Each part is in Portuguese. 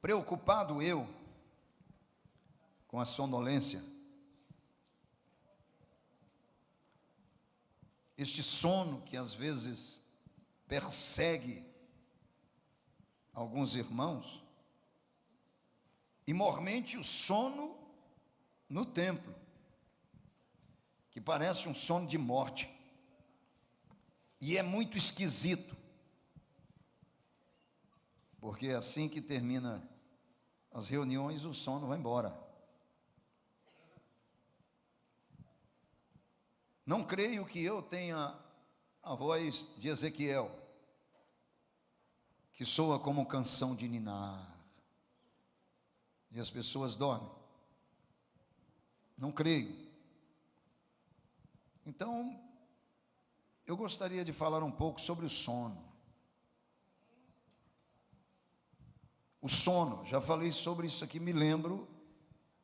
Preocupado eu com a sonolência, este sono que às vezes persegue alguns irmãos, e mormente o sono no templo, que parece um sono de morte, e é muito esquisito, porque assim que termina as reuniões, o sono vai embora. Não creio que eu tenha a voz de Ezequiel, que soa como canção de ninar, e as pessoas dormem. Não creio. Então, eu gostaria de falar um pouco sobre o sono. O sono, já falei sobre isso aqui, me lembro,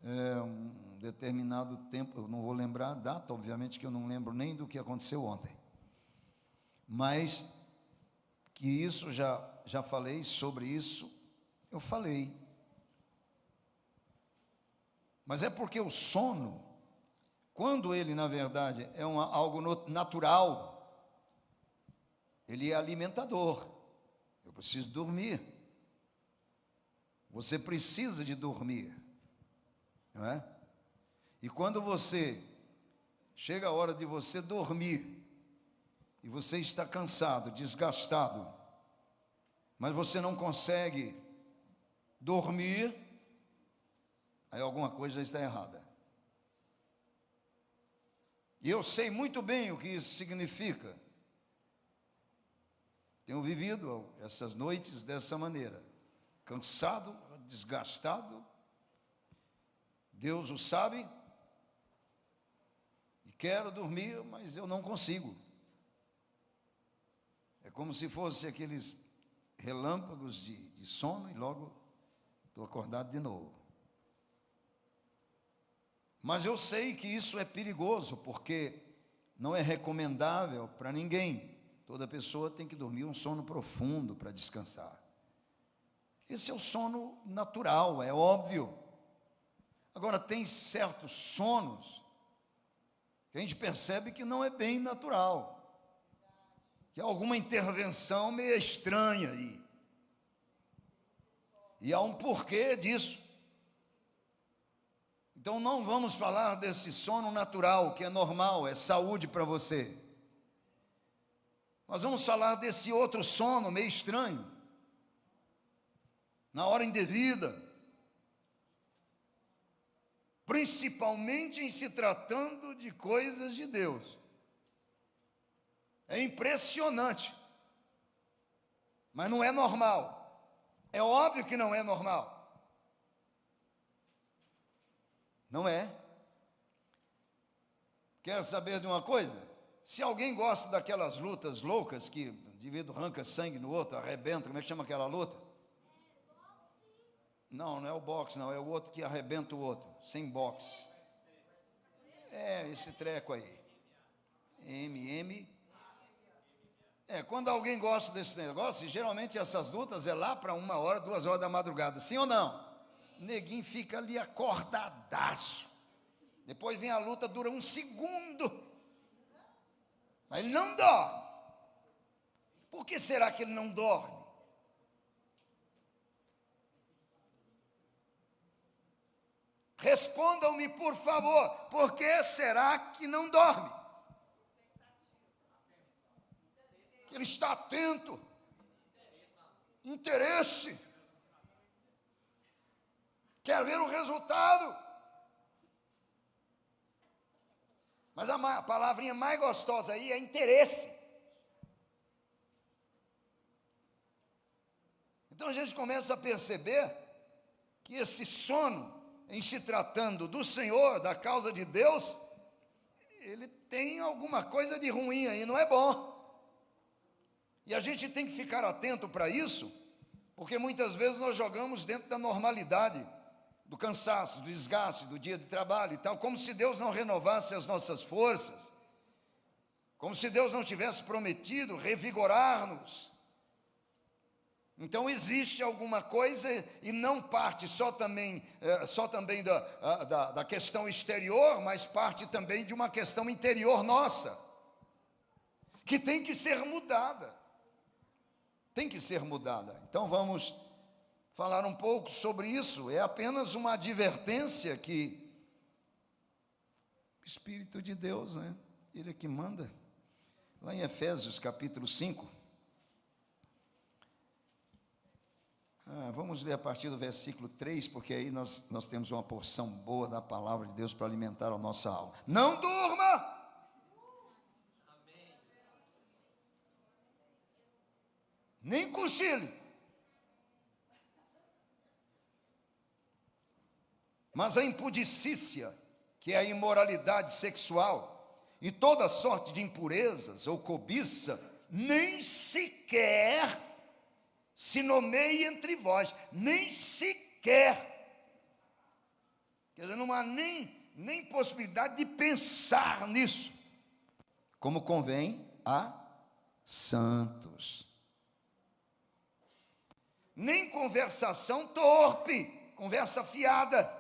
um determinado tempo, eu não vou lembrar a data, obviamente que eu não lembro nem do que aconteceu ontem, mas que isso, já falei sobre isso, eu falei. Mas é porque o sono, quando ele, na verdade, é algo natural, ele é alimentador. Eu preciso dormir. Você precisa de dormir, não é? E quando chega a hora de você dormir, e você está cansado, desgastado, mas você não consegue dormir, aí alguma coisa está errada. E eu sei muito bem o que isso significa. Tenho vivido essas noites dessa maneira, cansado, desgastado, Deus o sabe, e quero dormir, mas eu não consigo. É como se fosse aqueles relâmpagos de sono e logo estou acordado de novo. Mas eu sei que isso é perigoso, porque não é recomendável para ninguém. Toda pessoa tem que dormir um sono profundo para descansar. Esse é o sono natural, é óbvio. Agora, tem certos sonos que a gente percebe que não é bem natural, que há alguma intervenção meio estranha aí. E há um porquê disso. Então, não vamos falar desse sono natural, que é normal, é saúde para você. Nós vamos falar desse outro sono meio estranho, na hora indevida, principalmente em se tratando de coisas de Deus. É impressionante, mas não é normal. É óbvio que não é normal. Não é. Quer saber de uma coisa? Se alguém gosta daquelas lutas loucas que o indivíduo arranca sangue no outro, arrebenta, como é que chama aquela luta? Não é o boxe, não, é o outro que arrebenta o outro, sem boxe. É, esse treco aí. Quando alguém gosta desse negócio, geralmente essas lutas é lá para 1h, 2h da madrugada, sim ou não? Neguinho fica ali acordadaço. Depois vem a luta, dura 1 segundo. Mas ele não dorme. Por que será que ele não dorme? Respondam-me, por favor, por que será que não dorme? Que ele está atento. Interesse. Quer ver o resultado. Mas a palavrinha mais gostosa aí é interesse. Então a gente começa a perceber que esse sono, em se tratando do Senhor, da causa de Deus, ele tem alguma coisa de ruim aí, não é bom. E a gente tem que ficar atento para isso, porque muitas vezes nós jogamos dentro da normalidade, do cansaço, do desgaste, do dia de trabalho e tal, como se Deus não renovasse as nossas forças, como se Deus não tivesse prometido revigorar-nos. Então existe alguma coisa, e não parte só também da questão exterior, mas parte também de uma questão interior nossa, que tem que ser mudada. Tem que ser mudada. Então vamos falar um pouco sobre isso. É apenas uma advertência que o Espírito de Deus, né? Ele é que manda. Lá em Efésios capítulo 5. Vamos ler a partir do versículo 3, porque aí nós temos uma porção boa da palavra de Deus para alimentar a nossa alma. Não durma! Nem cochile. Mas a impudicícia, que é a imoralidade sexual, e toda sorte de impurezas ou cobiça, nem sequer se nomeie entre vós, nem sequer. Quer dizer, não há nem possibilidade de pensar nisso, como convém a santos. Nem conversação torpe, conversa fiada,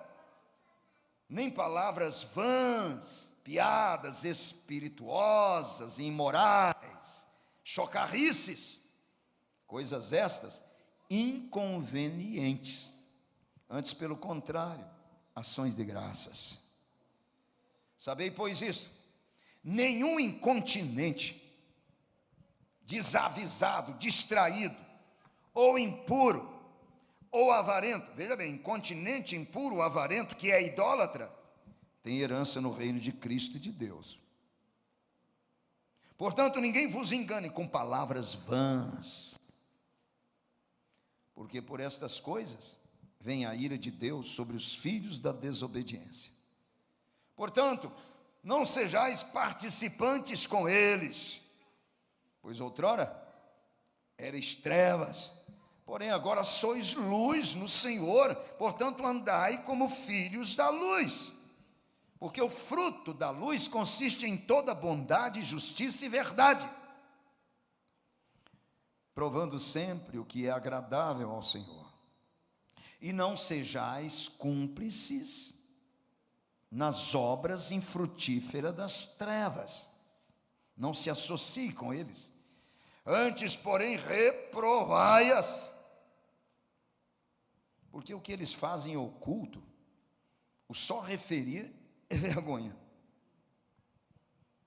nem palavras vãs, piadas espirituosas e imorais, chocarrices, coisas estas inconvenientes, antes pelo contrário, ações de graças. Sabei, pois, isto: nenhum incontinente, desavisado, distraído, ou impuro, ou avarento, veja bem, incontinente, impuro, avarento, que é idólatra, tem herança no reino de Cristo e de Deus. Portanto, ninguém vos engane com palavras vãs, porque por estas coisas vem a ira de Deus sobre os filhos da desobediência. Portanto, não sejais participantes com eles, pois outrora erais trevas, porém agora sois luz no Senhor, portanto andai como filhos da luz, porque o fruto da luz consiste em toda bondade, justiça e verdade, provando sempre o que é agradável ao Senhor. E não sejais cúmplices nas obras infrutíferas das trevas, não se associe com eles. Antes, porém, reprovai-as, porque o que eles fazem oculto, o só referir é vergonha.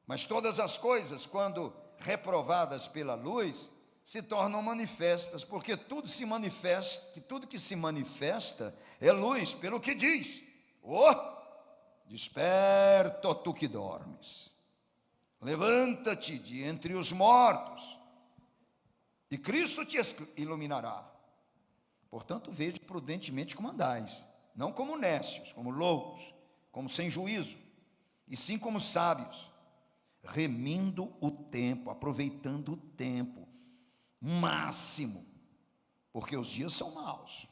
Mas todas as coisas, quando reprovadas pela luz, se tornam manifestas, porque tudo que se manifesta é luz, pelo que diz: desperta, ó tu que dormes, levanta-te de entre os mortos, e Cristo te iluminará. Portanto, vede prudentemente como andais, não como nécios, como loucos, como sem juízo, e sim como sábios, remindo o tempo, aproveitando o tempo máximo, porque os dias são maus.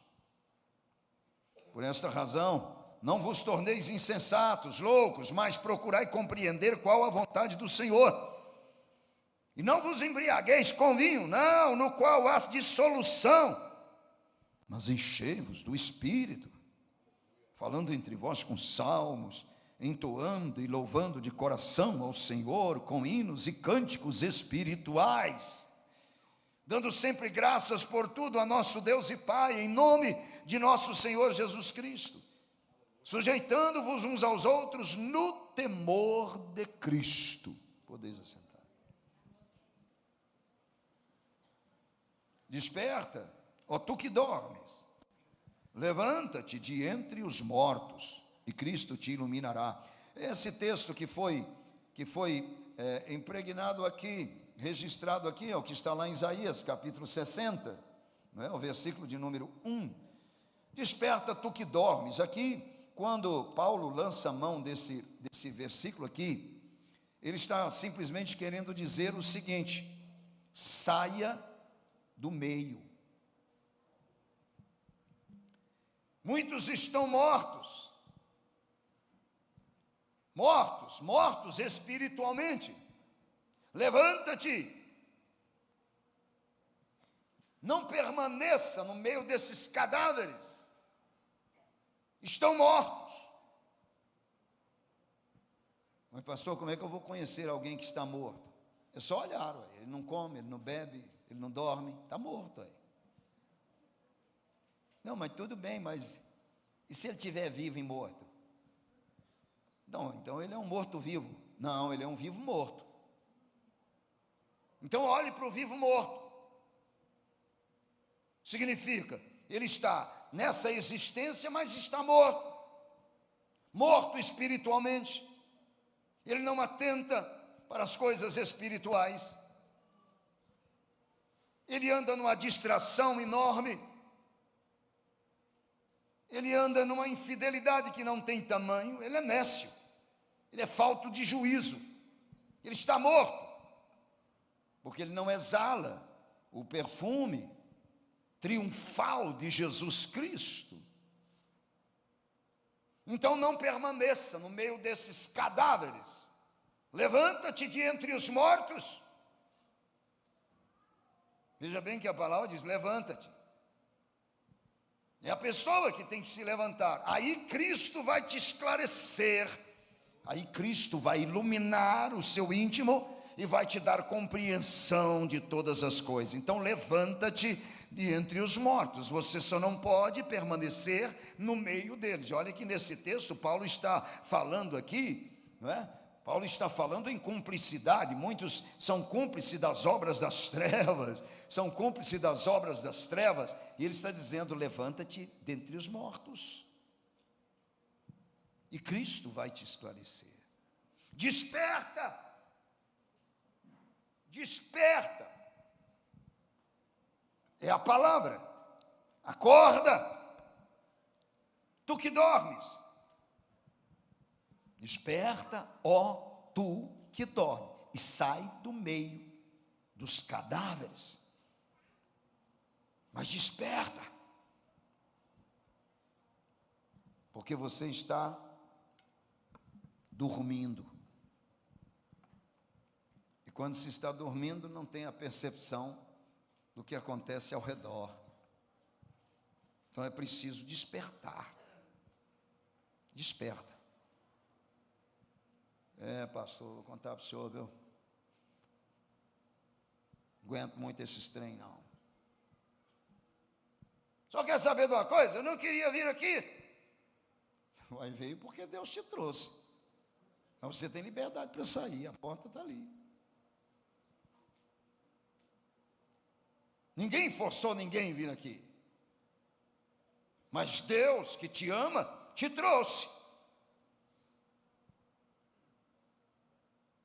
Por esta razão, não vos torneis insensatos, loucos, mas procurai compreender qual a vontade do Senhor. E não vos embriagueis com vinho, não, no qual há dissolução, mas enchei-vos do Espírito, falando entre vós com salmos, entoando e louvando de coração ao Senhor, com hinos e cânticos espirituais, dando sempre graças por tudo a nosso Deus e Pai, em nome de nosso Senhor Jesus Cristo, sujeitando-vos uns aos outros no temor de Cristo. Podeis assentar. Desperta, ó tu que dormes, levanta-te de entre os mortos, e Cristo te iluminará. Esse texto que foi impregnado aqui, registrado aqui, é o que está lá em Isaías, capítulo 60, não é? O versículo de número 1. Desperta tu que dormes. Aqui, quando Paulo lança a mão desse versículo aqui, ele está simplesmente querendo dizer o seguinte: saia do meio. Muitos estão mortos espiritualmente. Levanta-te, Não permaneça no meio desses cadáveres. Estão mortos. Mas pastor, como é que eu vou conhecer alguém que está morto? É só olhar, ué. Ele não come, ele não bebe, ele não dorme, está morto aí. Não, mas tudo bem, mas e se ele estiver vivo e morto? Não, então ele é um morto-vivo. Não, ele é um vivo morto. Então olhe para o vivo morto. Significa, ele está nessa existência, mas está morto. Morto espiritualmente. Ele não atenta para as coisas espirituais. Ele anda numa distração enorme. Ele anda numa infidelidade que não tem tamanho. Ele é nécio. Ele é falto de juízo. Ele está morto. Porque ele não exala o perfume triunfal de Jesus Cristo. Então não permaneça no meio desses cadáveres. Levanta-te de entre os mortos. Veja bem que a palavra diz: levanta-te. É a pessoa que tem que se levantar. Aí Cristo vai te esclarecer. Aí Cristo vai iluminar o seu íntimo e vai te dar compreensão de todas as coisas. Então levanta-te de entre os mortos. Você só não pode permanecer no meio deles. Olha que nesse texto Paulo está falando aqui, não é? Paulo está falando em cumplicidade. Muitos são cúmplices das obras das trevas, e ele está dizendo: levanta-te dentre os mortos, e Cristo vai te esclarecer. Desperta, desperta, é a palavra. Acorda, tu que dormes. Desperta, ó tu que dorme, e sai do meio dos cadáveres. Mas desperta, porque você está dormindo. E quando se está dormindo, não tem a percepção do que acontece ao redor. Então é preciso despertar. Desperta. Pastor, vou contar para o senhor, viu? Não aguento muito esses trem, não. Só quer saber de uma coisa? Eu não queria vir aqui. Vai veio porque Deus te trouxe. Mas você tem liberdade para sair, a porta está ali. Ninguém forçou ninguém a vir aqui. Mas Deus, que te ama, te trouxe.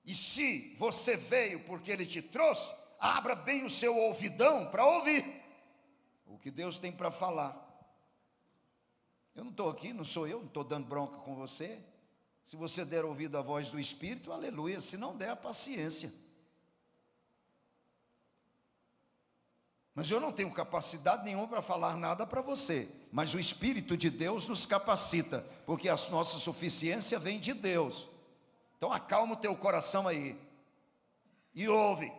E se você veio porque Ele te trouxe, abra bem o seu ouvidão para ouvir o que Deus tem para falar. Eu não estou aqui, não sou eu, não estou dando bronca com você. Se você der ouvido à voz do Espírito, aleluia. Se não der, paciência. Mas eu não tenho capacidade nenhuma para falar nada para você. Mas o Espírito de Deus nos capacita, porque a nossa suficiência vem de Deus. Então acalma o teu coração aí e ouve,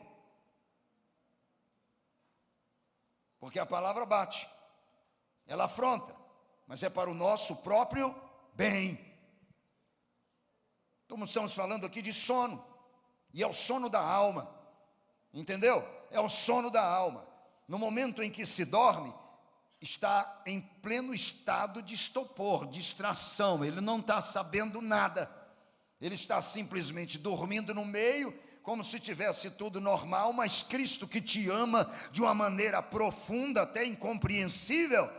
porque a palavra bate, ela afronta, mas é para o nosso próprio bem. Então estamos falando aqui de sono, e é o sono da alma, entendeu? É o sono da alma. No momento em que se dorme, está em pleno estado de estupor, distração, ele não está sabendo nada. Ele está simplesmente dormindo no meio, como se tivesse tudo normal, mas Cristo, que te ama de uma maneira profunda, até incompreensível,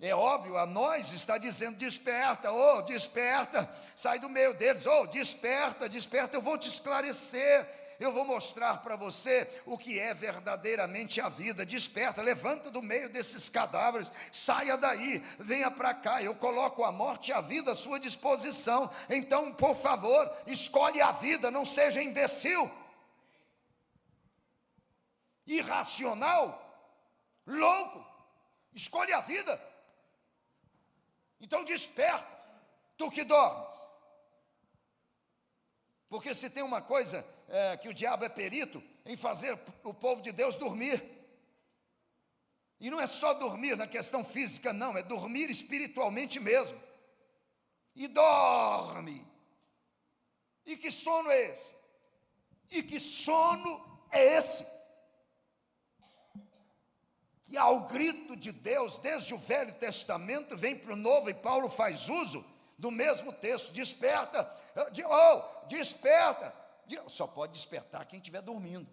é óbvio, a nós está dizendo: desperta, oh, desperta, sai do meio deles, oh, desperta, desperta, eu vou te esclarecer. Eu vou mostrar para você o que é verdadeiramente a vida. Desperta, levanta do meio desses cadáveres, saia daí, venha para cá. Eu coloco a morte e a vida à sua disposição. Então, por favor, escolhe a vida, não seja imbecil, irracional, louco. Escolhe a vida. Então desperta, tu que dormes. Porque se tem uma coisa que o diabo é perito em fazer o povo de Deus dormir. E não é só dormir na questão física, não, é dormir espiritualmente mesmo. E dorme. E que sono é esse? E que sono é esse? Que ao grito de Deus, desde o Velho Testamento, vem para o Novo, e Paulo faz uso do mesmo texto: desperta, desperta. Só pode despertar quem estiver dormindo.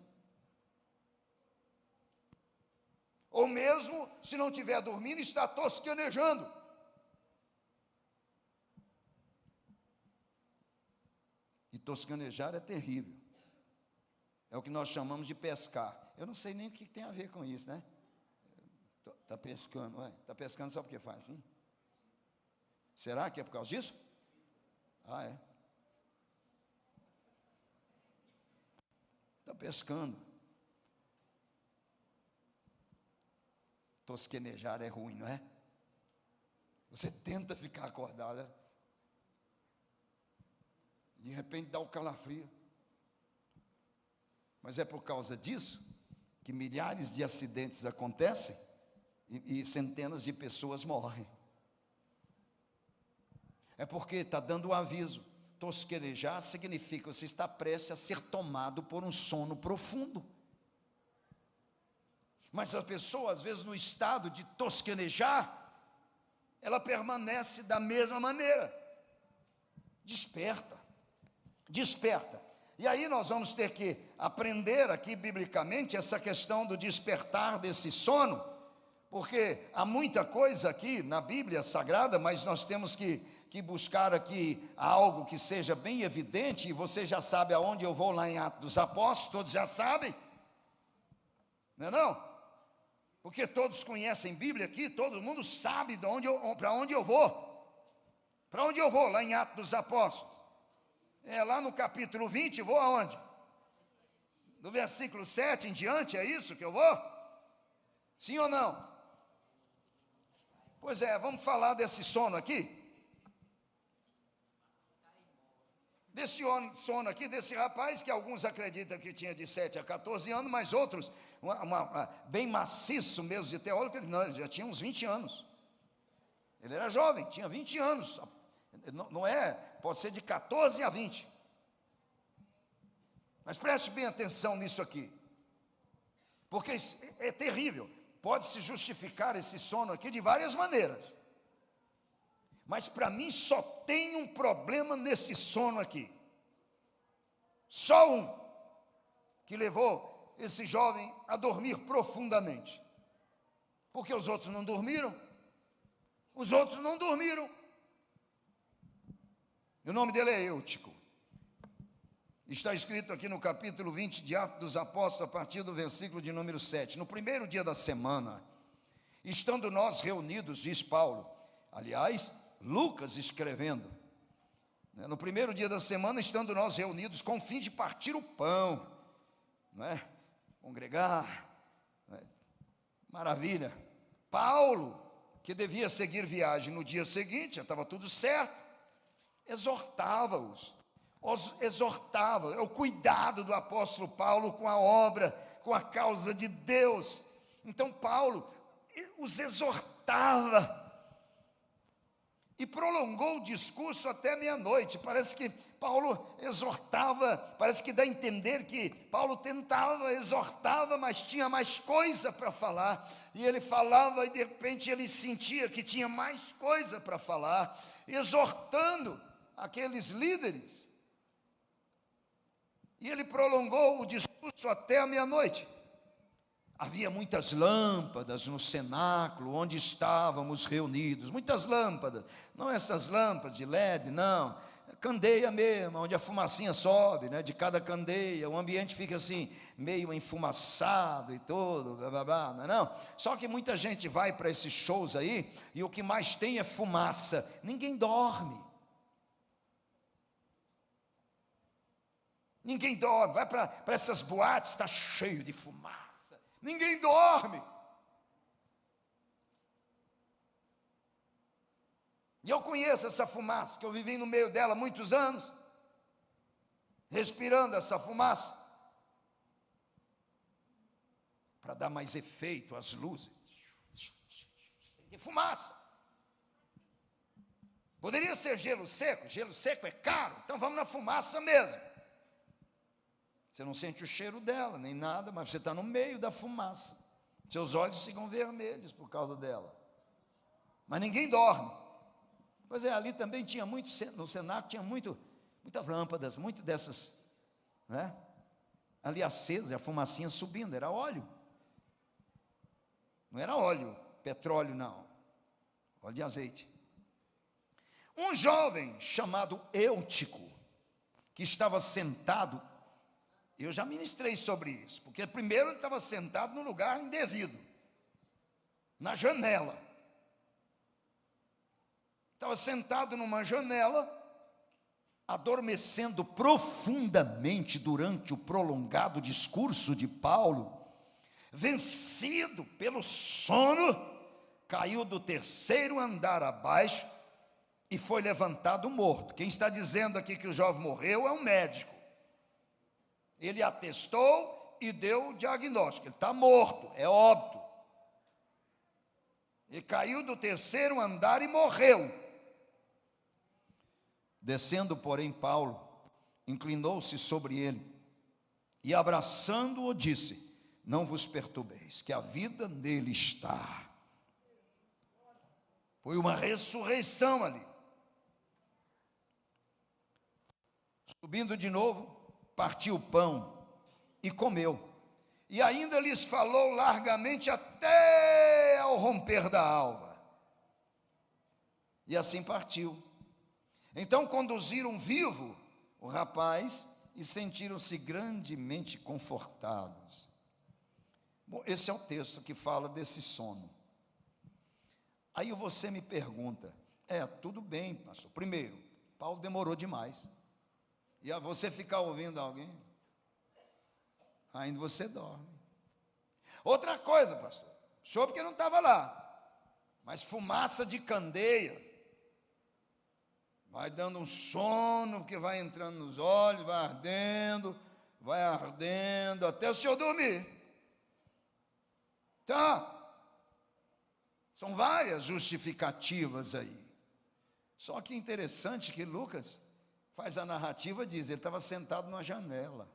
Ou mesmo, se não estiver dormindo, está tosquenejando. E tosquenejar é terrível. É o que nós chamamos de pescar. Eu não sei nem o que tem a ver com isso, né? Está pescando, ué. Está pescando, sabe o que faz? Será que é por causa disso? Ah, é. Está pescando. Tosquenejar é ruim, não é? Você tenta ficar acordado, de repente dá o calafrio. Mas é por causa disso que milhares de acidentes acontecem e centenas de pessoas morrem. É porque está dando o aviso. Tosquenejar significa que você está prestes a ser tomado por um sono profundo. Mas a pessoa, às vezes, no estado de tosquenejar, ela permanece da mesma maneira. Desperta. Desperta. E aí nós vamos ter que aprender aqui, biblicamente, essa questão do despertar desse sono, porque há muita coisa aqui na Bíblia Sagrada, mas nós temos que buscar aqui algo que seja bem evidente, e você já sabe aonde eu vou lá em Atos dos Apóstolos, todos já sabem, não é não? Porque todos conhecem Bíblia aqui, todo mundo sabe para onde eu vou. Para onde eu vou? Lá em Atos dos Apóstolos. Lá no capítulo 20, vou aonde? Do versículo 7 em diante, é isso que eu vou? Sim ou não? Pois é, vamos falar desse sono aqui. Desse sono aqui, desse rapaz que alguns acreditam que tinha de 7 a 14 anos, mas outros, bem maciço mesmo de teólogo, ele já tinha uns 20 anos. Ele era jovem, tinha 20 anos. Não é, pode ser de 14 a 20. Mas preste bem atenção nisso aqui, porque é terrível. Pode-se justificar esse sono aqui de várias maneiras, mas para mim só tem um problema nesse sono aqui. Só um, que levou esse jovem a dormir profundamente. Porque os outros não dormiram. Os outros não dormiram. E o nome dele é Eutico. Está escrito aqui no capítulo 20 de Atos dos Apóstolos, a partir do versículo de número 7. No primeiro dia da semana, estando nós reunidos, diz Paulo, aliás, Lucas escrevendo, no primeiro dia da semana, estando nós reunidos com o fim de partir o pão, não é? Congregar, não é? Maravilha. Paulo, que devia seguir viagem no dia seguinte, já estava tudo certo, exortava-os, é o cuidado do apóstolo Paulo com a obra, com a causa de Deus. Então Paulo os exortava, e prolongou o discurso até meia-noite. Parece que Paulo exortava, parece que dá a entender que Paulo tentava, exortava, mas tinha mais coisa para falar, e ele falava, e de repente ele sentia que tinha mais coisa para falar, exortando aqueles líderes, e ele prolongou o discurso até a meia-noite. Havia muitas lâmpadas no cenáculo onde estávamos reunidos, muitas lâmpadas, não essas lâmpadas de LED, não, candeia mesmo, onde a fumacinha sobe, né, de cada candeia, o ambiente fica assim, meio enfumaçado e tudo, blá, blá, blá, não é não? Só que muita gente vai para esses shows aí, e o que mais tem é fumaça, ninguém dorme. Ninguém dorme, vai para essas boates, está cheio de fumaça. Ninguém dorme. E eu conheço essa fumaça, que eu vivi no meio dela muitos anos, respirando essa fumaça, para dar mais efeito às luzes. Que fumaça. Poderia ser gelo seco é caro, então vamos na fumaça mesmo. Você não sente o cheiro dela, nem nada, mas você está no meio da fumaça. Seus olhos ficam vermelhos por causa dela. Mas ninguém dorme. Pois é, ali também tinha muito, no cenáculo tinha muitas lâmpadas, muito dessas, né? Ali acesas, a fumacinha subindo, era óleo. Não era óleo, petróleo não, óleo de azeite. Um jovem chamado Eutico, que estava sentado, eu já ministrei sobre isso, porque primeiro ele estava sentado no lugar indevido, na janela. Estava sentado numa janela, adormecendo profundamente durante o prolongado discurso de Paulo, vencido pelo sono, caiu do terceiro andar abaixo e foi levantado morto. Quem está dizendo aqui que o jovem morreu é um médico. Ele atestou e deu o diagnóstico. Ele está morto, é óbito. Ele caiu do terceiro andar e morreu. Descendo, porém, Paulo inclinou-se sobre ele e, abraçando-o, disse: não vos perturbeis, que a vida nele está. Foi uma ressurreição ali. Subindo de novo, partiu o pão e comeu. E ainda lhes falou largamente até ao romper da alva. E assim partiu. Então conduziram vivo o rapaz e sentiram-se grandemente confortados. Bom, esse é o texto que fala desse sono. Aí você me pergunta, tudo bem, pastor. Primeiro, Paulo demorou demais. E a você ficar ouvindo alguém, ainda você dorme. Outra coisa, pastor, o senhor porque não estava lá, mas fumaça de candeia, vai dando um sono que vai entrando nos olhos, vai ardendo, até o senhor dormir. Tá, são várias justificativas aí. Só que interessante que Lucas faz a narrativa, diz, ele estava sentado numa janela.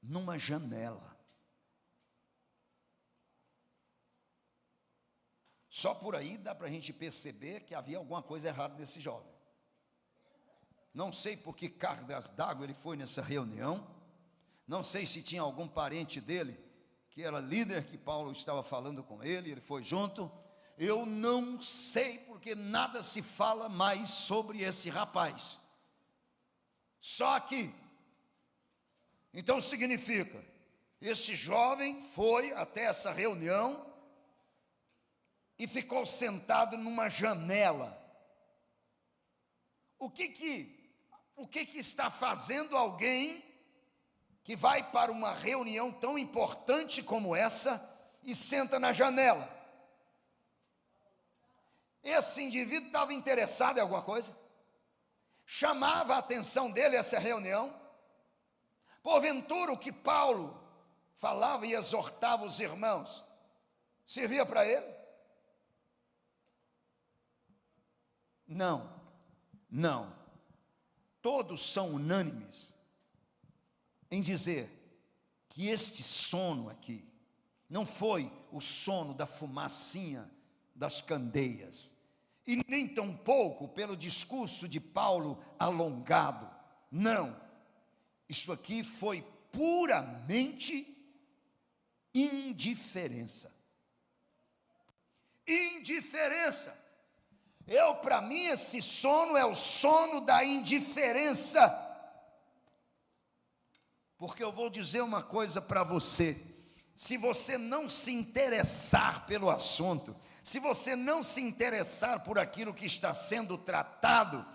Numa janela. Só por aí dá para a gente perceber que havia alguma coisa errada nesse jovem. Não sei por que cargas d'água ele foi nessa reunião. Não sei se tinha algum parente dele, que era líder, que Paulo estava falando com ele foi junto. Eu não sei, porque nada se fala mais sobre esse rapaz. Só aqui. Então significa, esse jovem foi até essa reunião e ficou sentado numa janela. O que está fazendo alguém que vai para uma reunião tão importante como essa e senta na janela? Esse indivíduo estava interessado em alguma coisa? Chamava a atenção dele essa reunião? Porventura o que Paulo falava e exortava os irmãos servia para ele? Não. Todos são unânimes em dizer que este sono aqui não foi o sono da fumacinha das candeias, e nem tampouco pelo discurso de Paulo alongado. Não, isso aqui foi puramente indiferença. Para mim, esse sono é o sono da indiferença. Porque eu vou dizer uma coisa para você: se você não se interessar pelo assunto, se você não se interessar por aquilo que está sendo tratado,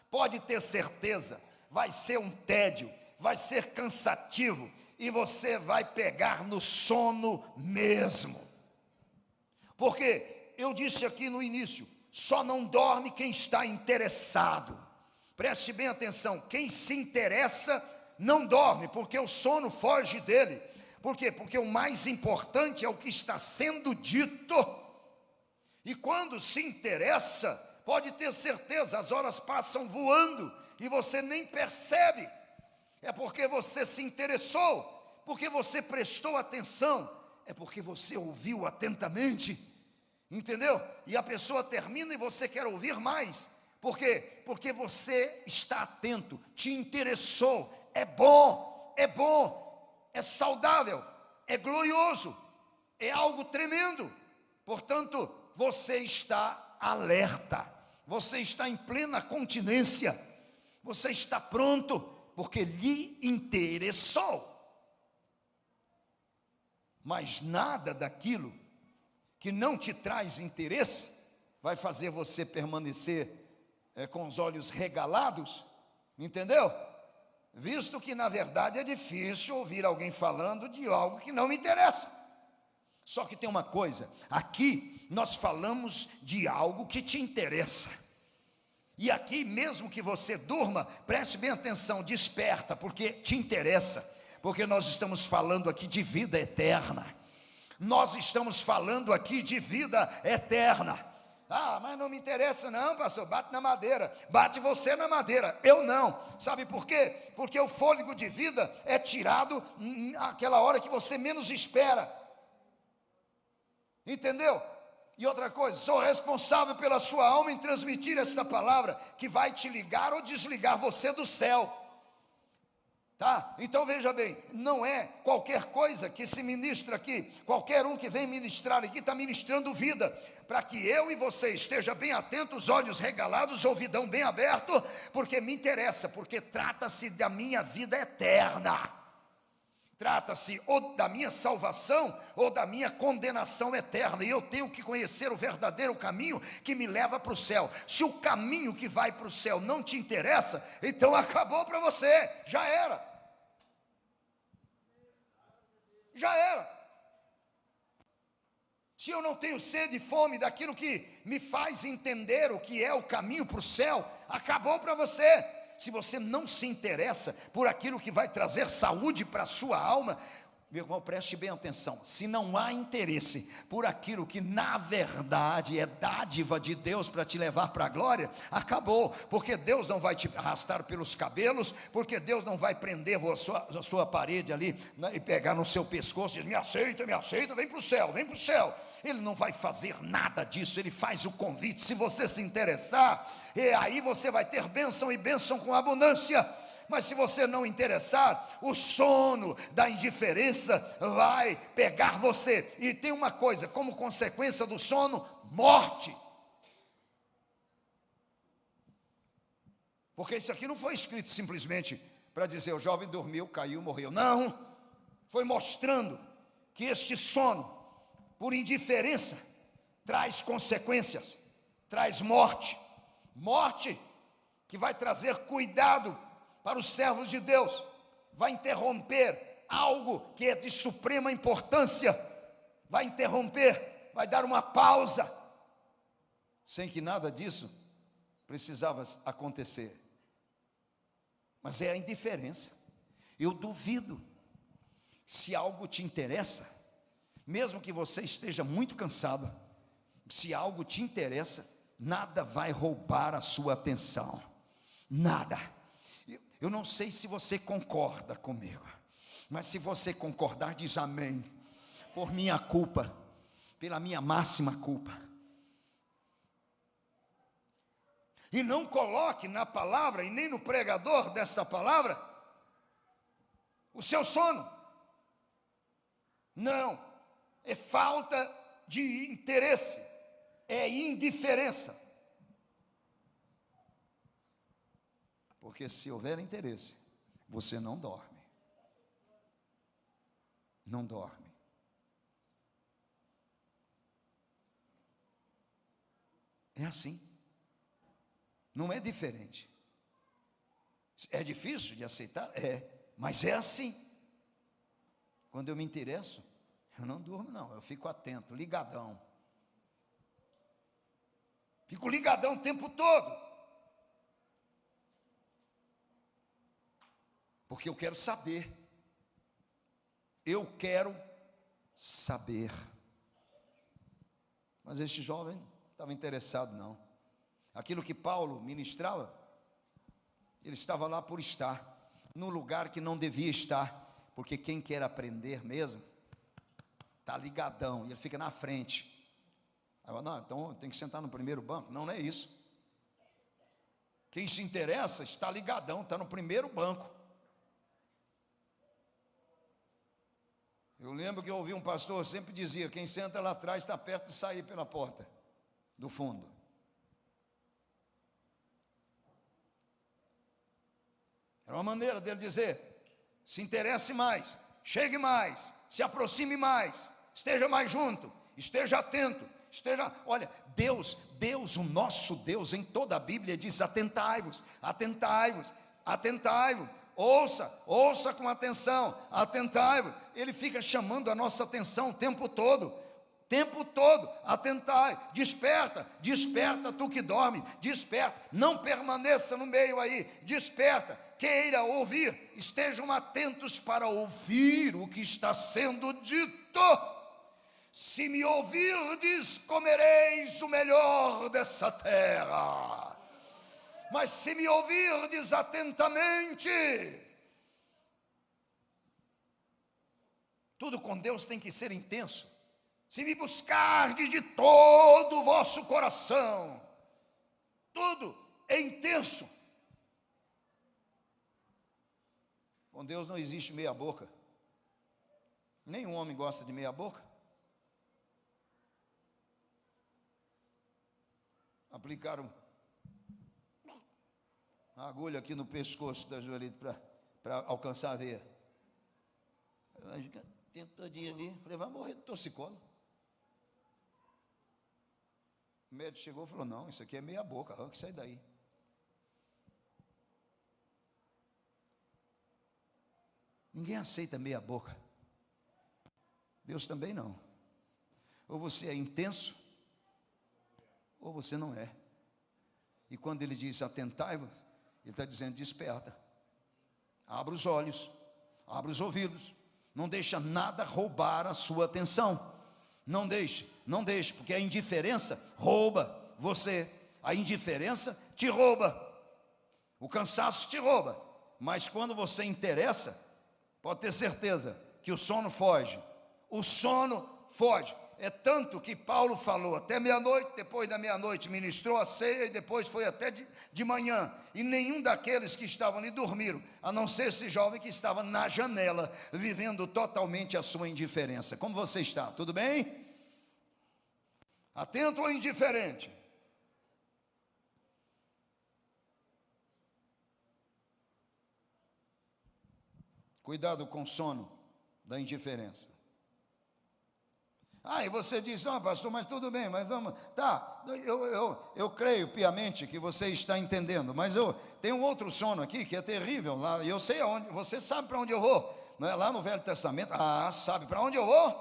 pode ter certeza, vai ser um tédio, vai ser cansativo, e você vai pegar no sono mesmo. Porque eu disse aqui no início, só não dorme quem está interessado. Preste bem atenção, quem se interessa não dorme, porque o sono foge dele. Por quê? Porque o mais importante é o que está sendo dito. E quando se interessa, pode ter certeza, as horas passam voando e você nem percebe. É porque você se interessou, porque você prestou atenção, é porque você ouviu atentamente, entendeu? E a pessoa termina e você quer ouvir mais. Por quê? Porque você está atento, te interessou. É bom, é saudável, é glorioso, é algo tremendo. Portanto, você está alerta, você está em plena continência, você está pronto, porque lhe interessou. Mas nada daquilo que não te traz interesse vai fazer você permanecer com os olhos regalados, entendeu? Visto que na verdade é difícil ouvir alguém falando de algo que não me interessa. Só que tem uma coisa, aqui nós falamos de algo que te interessa. E aqui, mesmo que você durma, preste bem atenção, desperta, porque te interessa. Porque nós estamos falando aqui de vida eterna. Nós estamos falando aqui de vida eterna. Ah, mas não me interessa não, pastor, bate na madeira. Bate você na madeira, eu não. Sabe por quê? Porque o fôlego de vida é tirado naquela hora que você menos espera. Entendeu? E outra coisa, sou responsável pela sua alma em transmitir essa palavra, que vai te ligar ou desligar você do céu. Tá? Então veja bem, não é qualquer coisa que se ministra aqui, qualquer um que vem ministrar aqui está ministrando vida, para que eu e você esteja bem atento, os olhos regalados, ouvidão bem aberto, porque me interessa, porque trata-se da minha vida eterna, trata-se ou da minha salvação ou da minha condenação eterna, e eu tenho que conhecer o verdadeiro caminho que me leva para o céu. Se o caminho que vai para o céu não te interessa, então acabou para você, já era. Já era. Se eu não tenho sede e fome daquilo que me faz entender o que é o caminho para o céu, acabou para você. Se você não se interessa por aquilo que vai trazer saúde para a sua alma, meu irmão, preste bem atenção, se não há interesse por aquilo que na verdade é dádiva de Deus para te levar para a glória, acabou, porque Deus não vai te arrastar pelos cabelos, porque Deus não vai prender a sua parede ali, né, e pegar no seu pescoço e dizer, me aceita, vem para o céu, vem para o céu. Ele não vai fazer nada disso, ele faz o convite. Se você se interessar, aí você vai ter bênção e bênção com abundância. Mas se você não interessar, o sono da indiferença vai pegar você. E tem uma coisa, como consequência do sono, morte. Porque isso aqui não foi escrito simplesmente para dizer o jovem dormiu, caiu, morreu. Não, foi mostrando que este sono, por indiferença, traz consequências, traz morte. Morte que vai trazer cuidado para os servos de Deus, vai interromper algo que é de suprema importância, vai interromper, vai dar uma pausa, sem que nada disso precisava acontecer. Mas é a indiferença. Eu duvido, se algo te interessa, mesmo que você esteja muito cansado, se algo te interessa, nada vai roubar a sua atenção, nada. Eu não sei se você concorda comigo, mas se você concordar, diz amém. Por minha culpa, pela minha máxima culpa. E não coloque na palavra e nem no pregador dessa palavra o seu sono. Não, é falta de interesse, é indiferença. Porque se houver interesse, você não dorme. Não dorme. É assim. Não é diferente. É difícil de aceitar? É. Mas é assim. Quando eu me interesso, eu não durmo não. Eu fico atento, ligadão. Fico ligadão o tempo todo. Porque eu quero saber. Eu quero saber. Mas este jovem não estava interessado, não. Aquilo que Paulo ministrava, ele estava lá por estar, no lugar que não devia estar, porque quem quer aprender mesmo, está ligadão, e ele fica na frente. Aí eu falo, não, então tem que sentar no primeiro banco. Não, não é isso. Quem se interessa está ligadão, está no primeiro banco. Eu lembro que eu ouvi um pastor sempre dizia, quem senta lá atrás está perto de sair pela porta do fundo. Era uma maneira dele dizer, se interesse mais, chegue mais, se aproxime mais, esteja mais junto, esteja atento, olha, Deus, o nosso Deus, em toda a Bíblia diz, atentai-vos, atentai-vos, atentai-vos. Ouça com atenção, atentai-vos. Ele fica chamando a nossa atenção o tempo todo, atentai, desperta, tu que dorme, desperta, não permaneça no meio aí, desperta, queira ouvir, estejam atentos para ouvir o que está sendo dito. Se me ouvirdes, comereis o melhor dessa terra. Mas se me ouvirdes atentamente, tudo com Deus tem que ser intenso. Se me buscardes de todo o vosso coração, tudo é intenso. Com Deus não existe meia boca. Nenhum homem gosta de meia boca. Aplicaram a agulha aqui no pescoço da Joelita para alcançar a veia. Tempo todinho ali, falei, vai morrer de torcicolo. O médico chegou e falou, não, isso aqui é meia boca, arranca isso aí daí. Ninguém aceita meia boca. Deus também não. Ou você é intenso, ou você não é. E quando ele diz atentai-vos, ele está dizendo desperta, abra os olhos, abra os ouvidos, não deixa nada roubar a sua atenção, não deixe, porque a indiferença rouba você, a indiferença te rouba, o cansaço te rouba, mas quando você interessa, pode ter certeza que o sono foge, é tanto que Paulo falou até meia-noite, depois da meia-noite ministrou a ceia e depois foi até de manhã, e nenhum daqueles que estavam ali dormiram, a não ser esse jovem que estava na janela, vivendo totalmente a sua indiferença. Como você está? Tudo bem? Atento ou indiferente? Cuidado com o sono da indiferença. E você diz, não, pastor, mas tudo bem, mas vamos, tá, eu creio piamente que você está entendendo, mas eu tenho um outro sono aqui que é terrível, lá, eu sei aonde, você sabe para onde eu vou, não é? Lá no Velho Testamento, sabe para onde eu vou?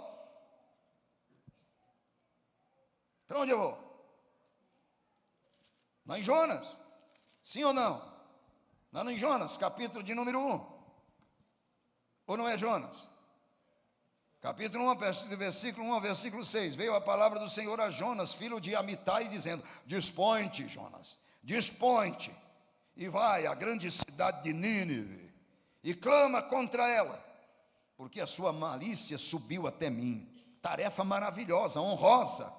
Para onde eu vou? Lá em Jonas, sim ou não? Lá em Jonas, capítulo de número 1, ou não é Jonas? Capítulo 1, versículo 1 ao versículo 6, veio a palavra do Senhor a Jonas, filho de Amitai, dizendo, dispõe-te, Jonas, dispõe-te, e vai à grande cidade de Nínive, e clama contra ela, porque a sua malícia subiu até mim. Tarefa maravilhosa, honrosa,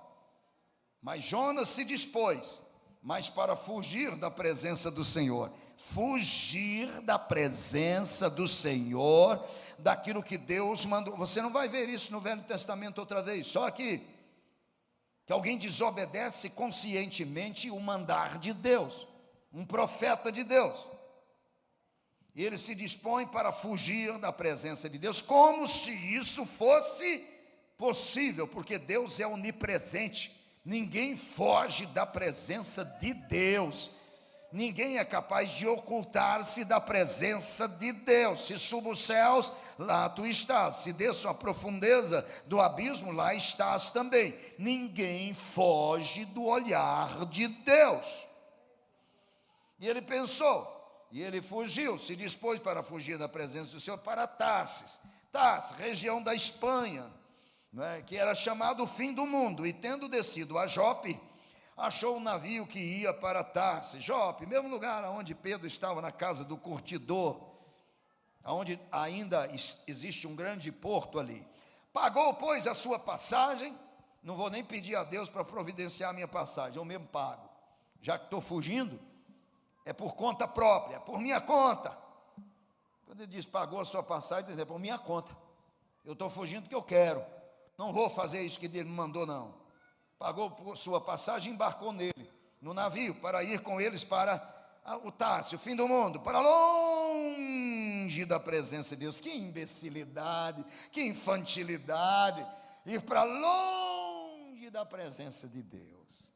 mas Jonas se dispôs, mas para fugir da presença do Senhor, daquilo que Deus mandou. Você não vai ver isso no Velho Testamento outra vez, só aqui, que alguém desobedece conscientemente o mandar de Deus, um profeta de Deus, e ele se dispõe para fugir da presença de Deus, como se isso fosse possível, porque Deus é onipresente, ninguém foge da presença de Deus, ninguém é capaz de ocultar-se da presença de Deus. Se subo os céus, lá tu estás. Se desço a profundeza do abismo, lá estás também. Ninguém foge do olhar de Deus. E ele pensou, e ele fugiu, se dispôs para fugir da presença do Senhor para Tarsis. Tars, região da Espanha, que era chamado o fim do mundo, e tendo descido a Jope, achou um navio que ia para Tarse. Jope, mesmo lugar onde Pedro estava na casa do curtidor, onde ainda existe um grande porto ali. Pagou, pois, a sua passagem. Não vou nem pedir a Deus para providenciar a minha passagem, eu mesmo pago. Já que estou fugindo, é por conta própria, por minha conta. Quando ele diz pagou a sua passagem, é por minha conta. Eu estou fugindo porque eu quero. Não vou fazer isso que ele me mandou, não. Pagou por sua passagem e embarcou nele, no navio, para ir com eles para o Tarso, o fim do mundo, para longe da presença de Deus. Que imbecilidade, que infantilidade, ir para longe da presença de Deus.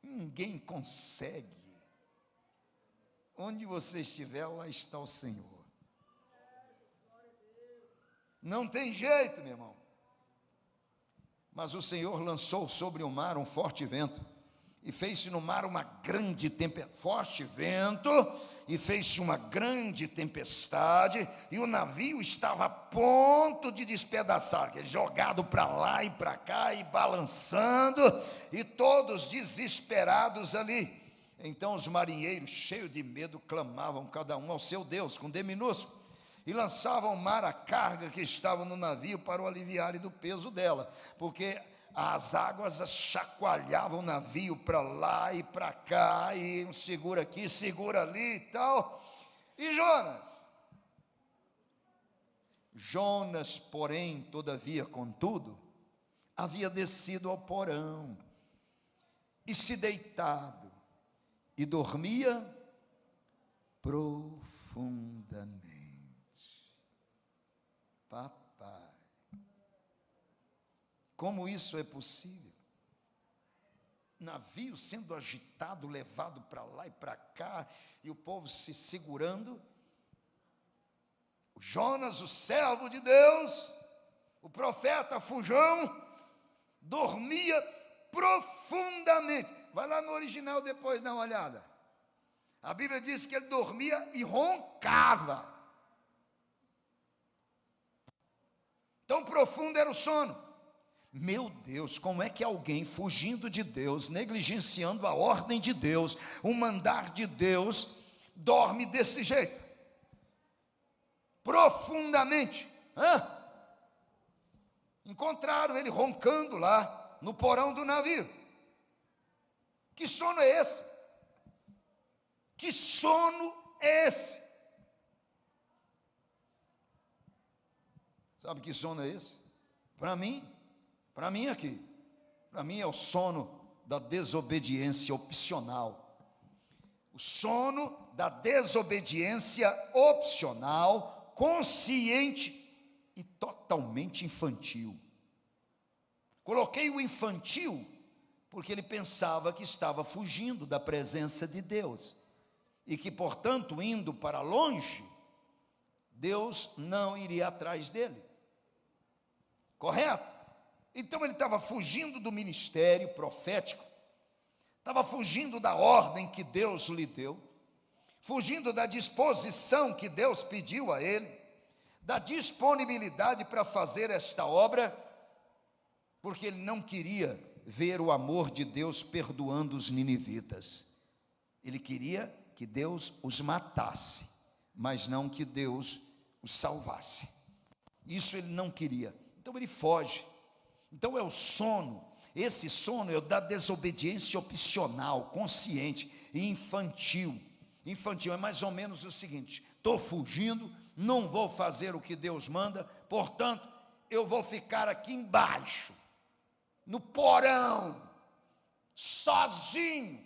Ninguém consegue. Onde você estiver, lá está o Senhor. Não tem jeito, meu irmão. Mas o Senhor lançou sobre o mar um forte vento, e fez-se no mar uma grande tempestade, forte vento, e fez-se uma grande tempestade, e o navio estava a ponto de despedaçar, jogado para lá e para cá, e balançando, e todos desesperados ali. Então os marinheiros, cheios de medo, clamavam cada um ao seu Deus, com D minúsculo, e lançavam ao mar a carga que estava no navio para o aliviarem do peso dela, porque as águas chacoalhavam o navio para lá e para cá, e um segura aqui, segura ali e tal. E Jonas, porém, todavia, contudo, havia descido ao porão, e se deitado, e dormia profundamente. Papai, como isso é possível? Navio sendo agitado, levado para lá e para cá, e o povo se segurando. O Jonas, o servo de Deus, o profeta fujão, dormia profundamente. Vai lá no original depois, dá uma olhada. A Bíblia diz que ele dormia e roncava. Tão profundo era o sono. Meu Deus, como é que alguém fugindo de Deus, negligenciando a ordem de Deus, o mandar de Deus, dorme desse jeito? Profundamente. Encontraram ele roncando lá no porão do navio. Que sono é esse? Que sono é esse? Sabe que sono é esse? Para mim aqui, para mim é o sono da desobediência opcional. O sono da desobediência opcional, consciente e totalmente infantil. Coloquei o infantil porque ele pensava que estava fugindo da presença de Deus e que, portanto, indo para longe, Deus não iria atrás dele. Correto? Então ele estava fugindo do ministério profético, estava fugindo da ordem que Deus lhe deu, fugindo da disposição que Deus pediu a ele, da disponibilidade para fazer esta obra, porque ele não queria ver o amor de Deus perdoando os ninivitas. Ele queria que Deus os matasse, mas não que Deus os salvasse. Isso ele não queria. Então ele foge. Então é o sono. Esse sono é o da desobediência opcional, consciente e infantil. Infantil é mais ou menos o seguinte: estou fugindo, não vou fazer o que Deus manda, portanto, eu vou ficar aqui embaixo, no porão, sozinho,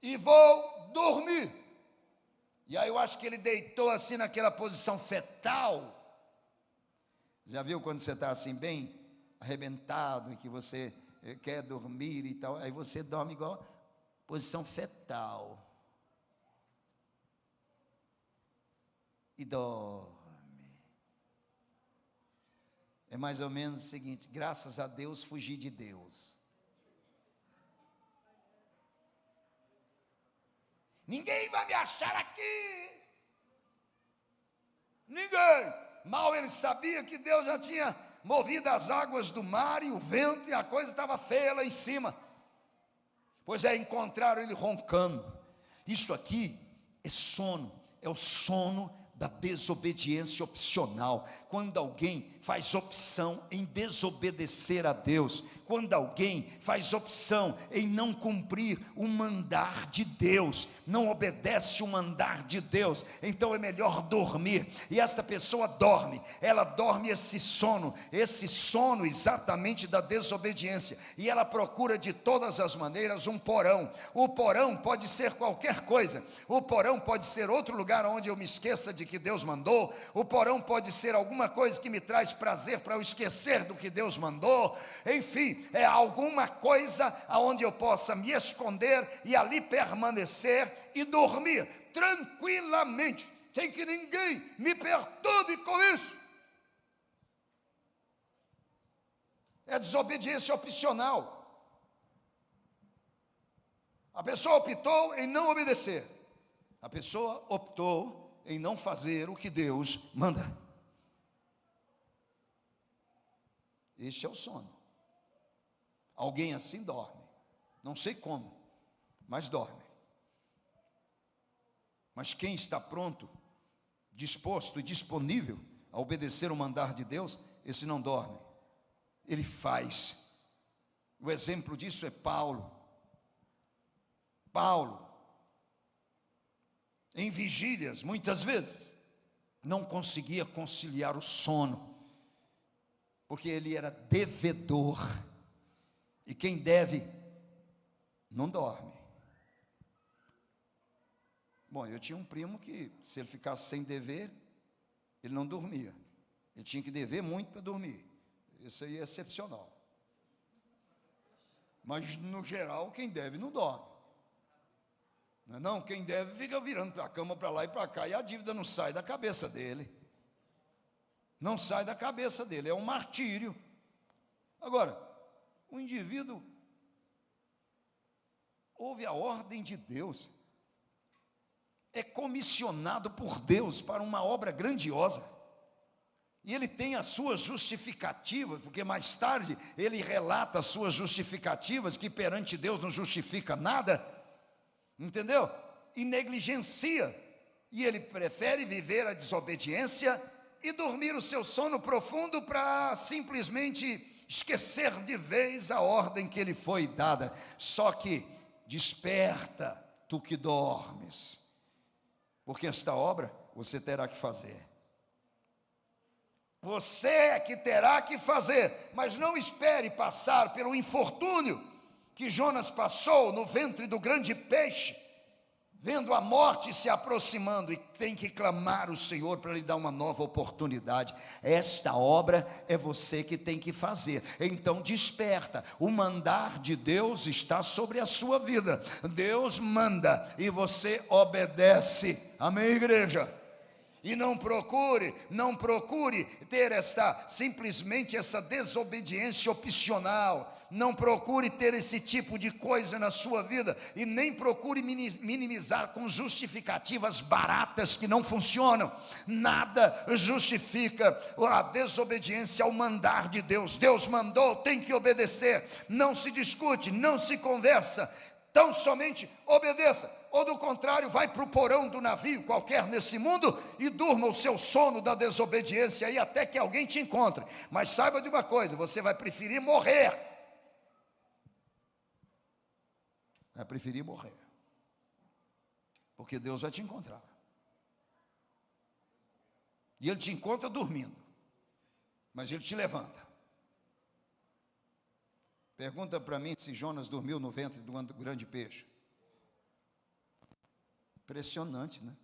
e vou dormir. E aí eu acho que ele deitou assim naquela posição fetal. Já viu quando você está assim bem arrebentado e que você quer dormir e tal, aí você dorme igual posição fetal. E dorme. É mais ou menos o seguinte: graças a Deus fugi de Deus. Ninguém vai me achar aqui. Ninguém. Mal ele sabia que Deus já tinha movido as águas do mar e o vento, e a coisa estava feia lá em cima. Pois é, encontraram ele roncando. Isso aqui é sono, é o sono da desobediência opcional. Quando alguém faz opção em desobedecer a Deus, quando alguém faz opção em não cumprir o mandar de Deus, não obedece o mandar de Deus, então é melhor dormir. E esta pessoa dorme, ela dorme esse sono exatamente da desobediência, e ela procura de todas as maneiras um porão. O porão pode ser qualquer coisa, o porão pode ser outro lugar onde eu me esqueça de que Deus mandou, o porão pode ser alguma coisa que me traz prazer para eu esquecer do que Deus mandou, enfim, é alguma coisa aonde eu possa me esconder e ali permanecer e dormir tranquilamente, sem que ninguém me perturbe com isso. É desobediência opcional. A pessoa optou em não obedecer, a pessoa optou em não fazer o que Deus manda. Este é o sono. Alguém assim dorme, não sei como, mas dorme. Mas quem está pronto, disposto e disponível a obedecer o mandar de Deus, esse não dorme, ele faz. O exemplo disso é Paulo. Paulo, em vigílias, muitas vezes, não conseguia conciliar o sono, porque ele era devedor, e quem deve, não dorme. Bom, eu tinha um primo que, se ele ficasse sem dever, ele não dormia, ele tinha que dever muito para dormir. Isso aí é excepcional, mas no geral, quem deve não dorme. Não, quem deve fica virando para a cama, para lá e para cá, e a dívida não sai da cabeça dele. Não sai da cabeça dele, é um martírio. Agora, o indivíduo ouve a ordem de Deus, é comissionado por Deus para uma obra grandiosa, e ele tem as suas justificativas, porque mais tarde ele relata as suas justificativas, que perante Deus não justifica nada, entendeu? E negligencia, e ele prefere viver a desobediência e dormir o seu sono profundo para simplesmente esquecer de vez a ordem que lhe foi dada. Só que desperta, tu que dormes, porque esta obra você terá que fazer. Você é que terá que fazer, mas não espere passar pelo infortúnio que Jonas passou no ventre do grande peixe, vendo a morte se aproximando, e tem que clamar o Senhor para lhe dar uma nova oportunidade. Esta obra é você que tem que fazer. Então desperta, o mandar de Deus está sobre a sua vida. Deus manda e você obedece. Amém, igreja? E não procure ter simplesmente essa desobediência opcional. Não procure ter esse tipo de coisa na sua vida, e nem procure minimizar com justificativas baratas que não funcionam. Nada justifica a desobediência ao mandar de Deus. Deus mandou, tem que obedecer. Não se discute, não se conversa, tão somente obedeça. Ou do contrário, vai para o porão do navio qualquer nesse mundo e durma o seu sono da desobediência aí até que alguém te encontre. Mas saiba de uma coisa, você vai preferir morrer. Vai preferir morrer, porque Deus vai te encontrar, e Ele te encontra dormindo, mas Ele te levanta. Pergunta para mim se Jonas dormiu no ventre do grande peixe. Impressionante, né?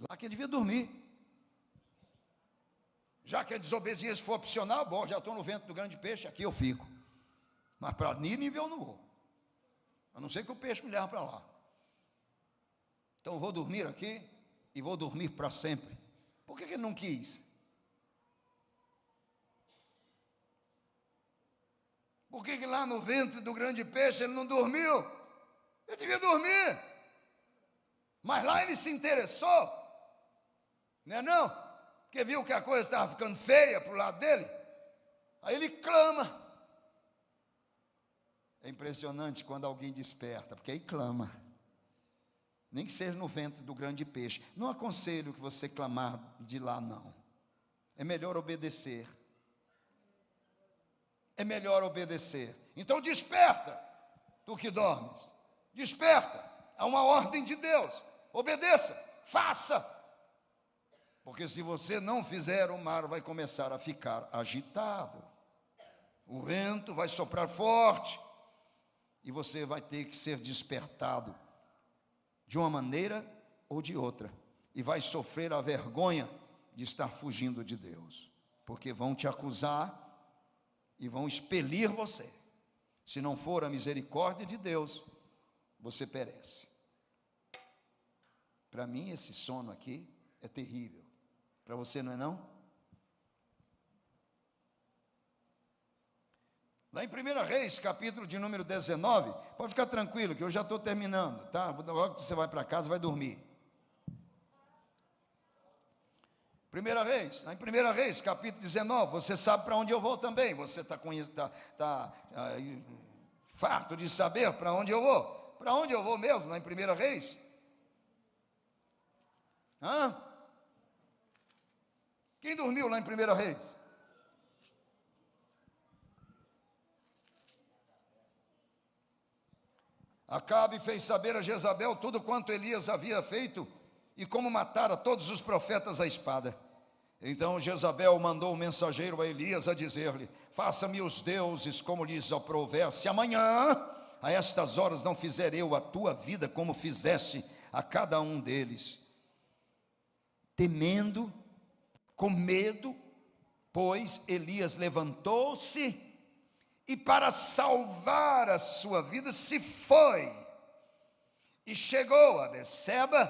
Lá que ele devia dormir. Já que a desobediência for opcional, bom, já estou no ventre do grande peixe, aqui eu fico. Mas para Nínive eu não vou, a não ser que o peixe me leve para lá. Então eu vou dormir aqui e vou dormir para sempre. Por que ele não quis? Por que lá no ventre do grande peixe ele não dormiu? Ele devia dormir. Mas lá ele se interessou. Não é não? Porque viu que a coisa estava ficando feia para o lado dele. Aí ele clama. É impressionante quando alguém desperta, porque aí clama. Nem que seja no ventre do grande peixe. Não aconselho que você clamar de lá, não. É melhor obedecer. É melhor obedecer. Então desperta, tu que dormes. Desperta. Há uma ordem de Deus. Obedeça, faça. Porque se você não fizer, o mar vai começar a ficar agitado. O vento vai soprar forte. E você vai ter que ser despertado de uma maneira ou de outra. E vai sofrer a vergonha de estar fugindo de Deus. Porque vão te acusar e vão expelir você. Se não for a misericórdia de Deus, você perece. Para mim, esse sono aqui é terrível. Para você não é não? Lá em 1 Reis, capítulo de número 19, pode ficar tranquilo que eu já estou terminando, tá? Logo que você vai para casa, vai dormir. 1 Reis, lá em 1 Reis, capítulo 19, você sabe para onde eu vou também. Você está farto de saber para onde eu vou. Para onde eu vou mesmo, lá em 1 Reis? Quem dormiu lá em 1 Reis? Acabe fez saber a Jezabel tudo quanto Elias havia feito e como matara todos os profetas à espada. Então Jezabel mandou um mensageiro a Elias a dizer-lhe: faça-me os deuses como lhes aprouver, se amanhã a estas horas não fizer eu a tua vida como fizeste a cada um deles. Temendo, com medo, pois Elias levantou-se e para salvar a sua vida se foi e chegou a Berseba,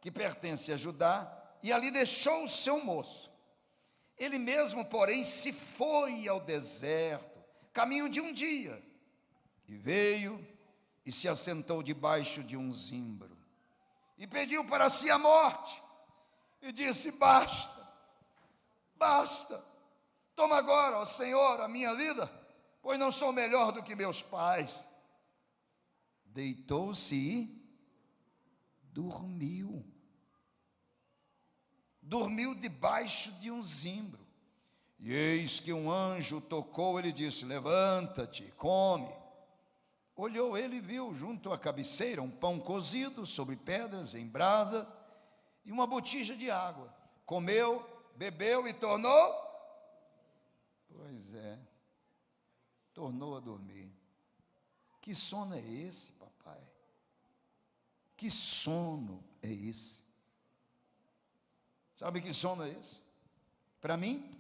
que pertence a Judá, e ali deixou o seu moço. Ele mesmo, porém, se foi ao deserto, caminho de um dia, e veio e se assentou debaixo de um zimbro, e pediu para si a morte, e disse: basta, basta, toma agora, ó Senhor, a minha vida, pois não sou melhor do que meus pais. Deitou-se e dormiu. Dormiu debaixo de um zimbro. E eis que um anjo tocou, ele disse: levanta-te, come. Olhou ele e viu junto à cabeceira um pão cozido sobre pedras em brasas e uma botija de água. Comeu, bebeu e tornou. Pois é. Tornou a dormir. Que sono é esse, papai? Que sono é esse? Sabe que sono é esse? Para mim,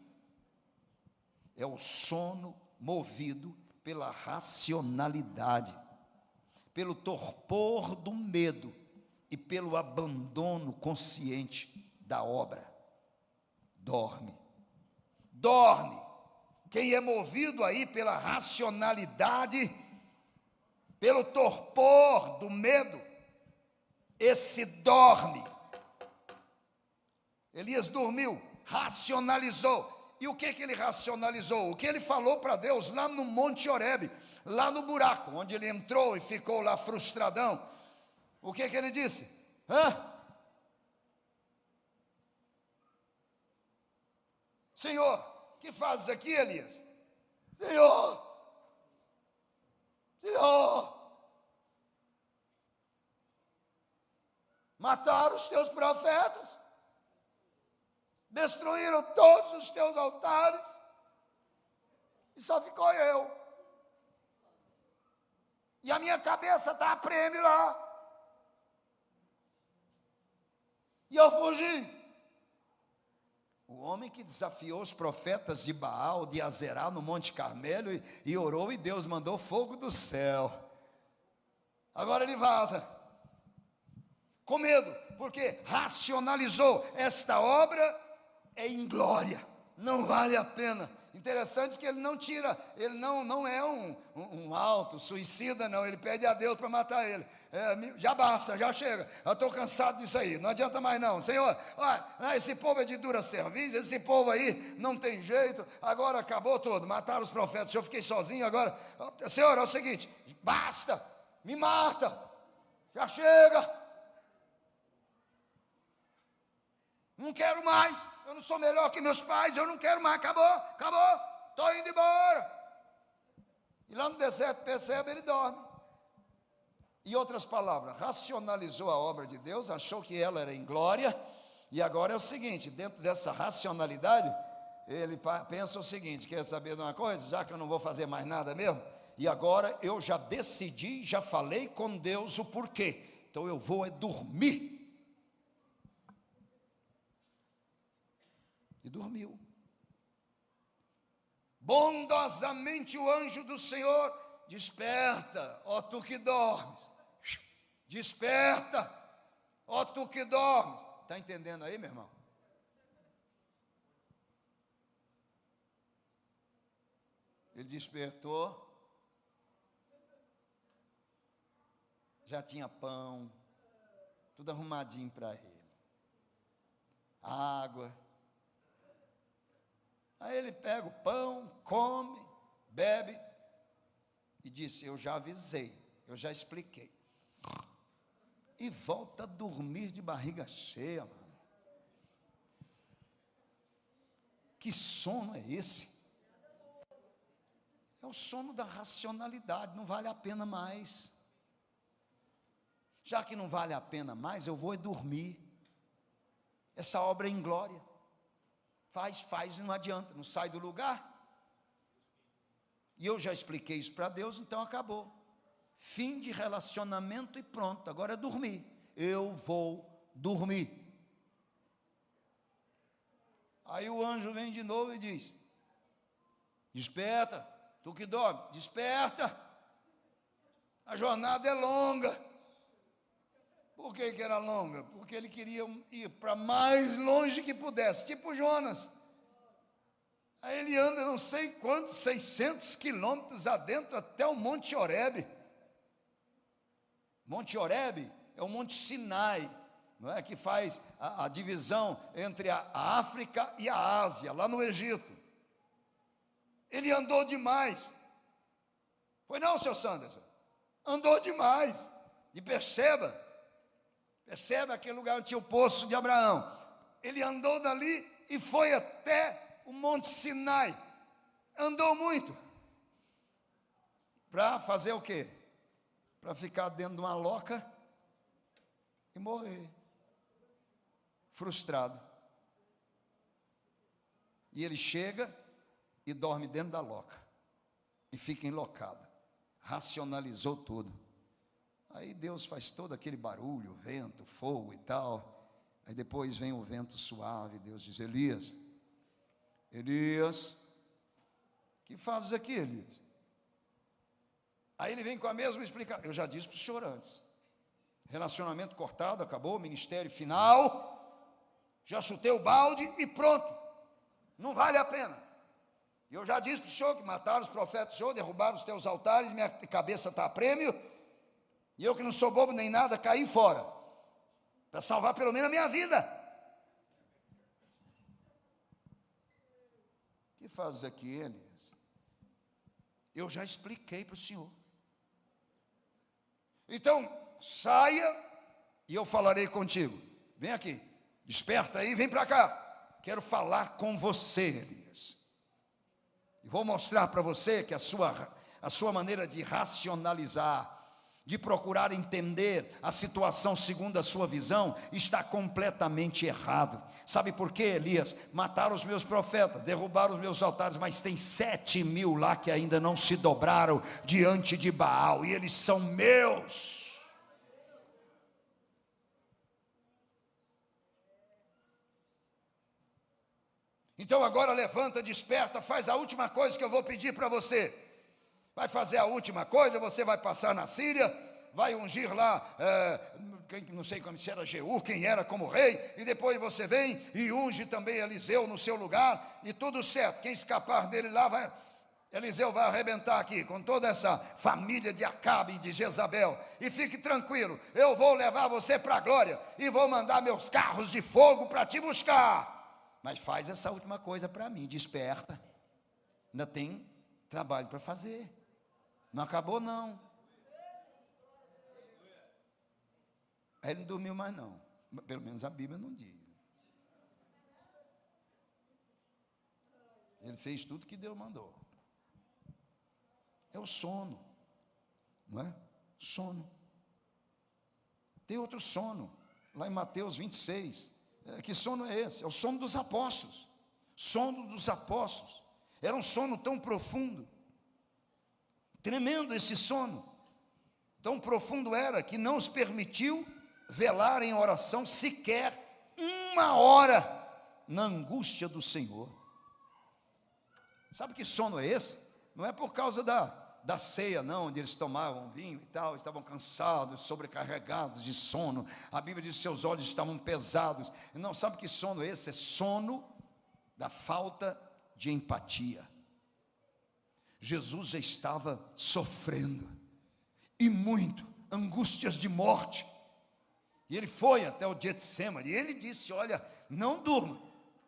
é o sono movido pela racionalidade, pelo torpor do medo e pelo abandono consciente da obra. Dorme. Dorme. Quem é movido aí pela racionalidade, pelo torpor do medo, esse dorme. Elias dormiu, racionalizou. E o que ele racionalizou? O que ele falou para Deus lá no Monte Horebe, lá no buraco, onde ele entrou e ficou lá frustradão. O que ele disse? Senhor, que fazes aqui, Elias? Senhor, mataram os teus profetas, destruíram todos os teus altares, e só ficou eu. E a minha cabeça está a prêmio lá. E eu fugi. O homem que desafiou os profetas de Baal, de Azerá, no Monte Carmelo, e orou, e Deus mandou fogo do céu. Agora ele vaza, com medo, porque racionalizou: esta obra é inglória, não vale a pena. Interessante que ele não tira, ele não é um auto suicida, não. Ele pede a Deus para matar ele. Já basta, já chega. Eu estou cansado disso aí. Não adianta mais não. Senhor, olha, esse povo é de dura serviço, esse povo aí não tem jeito. Agora acabou tudo. Mataram os profetas. Eu fiquei sozinho agora. Senhor, é o seguinte, basta, me mata. Já chega. Não quero mais. Eu não sou melhor que meus pais, eu não quero mais, acabou, estou indo embora. E lá no deserto, percebe, ele dorme. Em outras palavras, racionalizou a obra de Deus, achou que ela era em glória, e agora é o seguinte, dentro dessa racionalidade, ele pensa o seguinte, quer saber de uma coisa? Já que eu não vou fazer mais nada mesmo, e agora eu já decidi, já falei com Deus o porquê, então eu vou dormir. E dormiu. Bondosamente o anjo do Senhor, desperta, ó tu que dormes, desperta, ó tu que dormes. Está entendendo aí, meu irmão? Ele despertou, já tinha pão, tudo arrumadinho para ele, água. Aí ele pega o pão, come, bebe e disse, eu já avisei, eu já expliquei. E volta a dormir de barriga cheia, mano. Que sono é esse? É o sono da racionalidade, não vale a pena mais. Já que não vale a pena mais, eu vou dormir. Essa obra é em glória. Faz e não adianta, não sai do lugar. E eu já expliquei isso para Deus, então acabou. Fim de relacionamento e pronto, agora é dormir. Eu vou dormir. Aí o anjo vem de novo e diz, desperta, tu que dorme, desperta. A jornada é longa. Por que era longa? Porque ele queria ir para mais longe que pudesse, tipo Jonas. Aí ele anda não sei quantos, 600 quilômetros adentro até o Monte Horebe. Monte Horebe é o Monte Sinai, não é? Que faz a divisão entre a África e a Ásia, lá no Egito. Ele andou demais. Foi não, seu Sanderson? Andou demais. E perceba aquele lugar onde tinha o poço de Abraão. Ele andou dali e foi até o Monte Sinai. Andou muito. Para fazer o quê? Para ficar dentro de uma loca e morrer. Frustrado. E ele chega e dorme dentro da loca. E fica enlocado. Racionalizou tudo. Aí Deus faz todo aquele barulho, vento, fogo e tal. Aí depois vem o vento suave, Deus diz, Elias, que fazes aqui, Elias? Aí ele vem com a mesma explicação. Eu já disse para o senhor antes. Relacionamento cortado, acabou, ministério final. Já chutei o balde e pronto. Não vale a pena. E eu já disse para o senhor que mataram os profetas do senhor, derrubaram os teus altares, minha cabeça está a prêmio. E eu que não sou bobo nem nada, caí fora. Para salvar pelo menos a minha vida. O que fazes aqui, Elias? Eu já expliquei para o senhor. Então, saia e eu falarei contigo. Vem aqui, desperta aí, vem para cá. Quero falar com você, Elias. E vou mostrar para você que a sua maneira de racionalizar, de procurar entender a situação segundo a sua visão, está completamente errado. Sabe por quê, Elias? Mataram os meus profetas, derrubaram os meus altares, mas tem 7.000 lá que ainda não se dobraram diante de Baal, e eles são meus. Então agora levanta, desperta, faz a última coisa que eu vou pedir para você. Vai fazer a última coisa, você vai passar na Síria, vai ungir lá, não sei como se era Jeú, quem era como rei, e depois você vem e unge também Eliseu no seu lugar, e tudo certo. Quem escapar dele lá, Eliseu vai arrebentar aqui com toda essa família de Acabe e de Jezabel. E fique tranquilo, eu vou levar você para a glória e vou mandar meus carros de fogo para te buscar. Mas faz essa última coisa para mim, desperta. Ainda tem trabalho para fazer. Não acabou não. Aí ele não dormiu mais não. Pelo menos a Bíblia não diz. Ele fez tudo que Deus mandou. É o sono, não é? Sono. Tem outro sono, lá em Mateus 26. Que sono é esse? É o sono dos apóstolos. Sono dos apóstolos. Era um sono tão profundo. Tremendo esse sono. Tão profundo era que não os permitiu velar em oração sequer 1 hora na angústia do Senhor. Sabe que sono é esse? Não é por causa da ceia, não, onde eles tomavam vinho e tal, estavam cansados, sobrecarregados de sono. A Bíblia diz que seus olhos estavam pesados. Não, sabe que sono é esse? É sono da falta de empatia. Jesus já estava sofrendo, e muito, angústias de morte. E ele foi até o Getsemane, e ele disse: olha, não durma,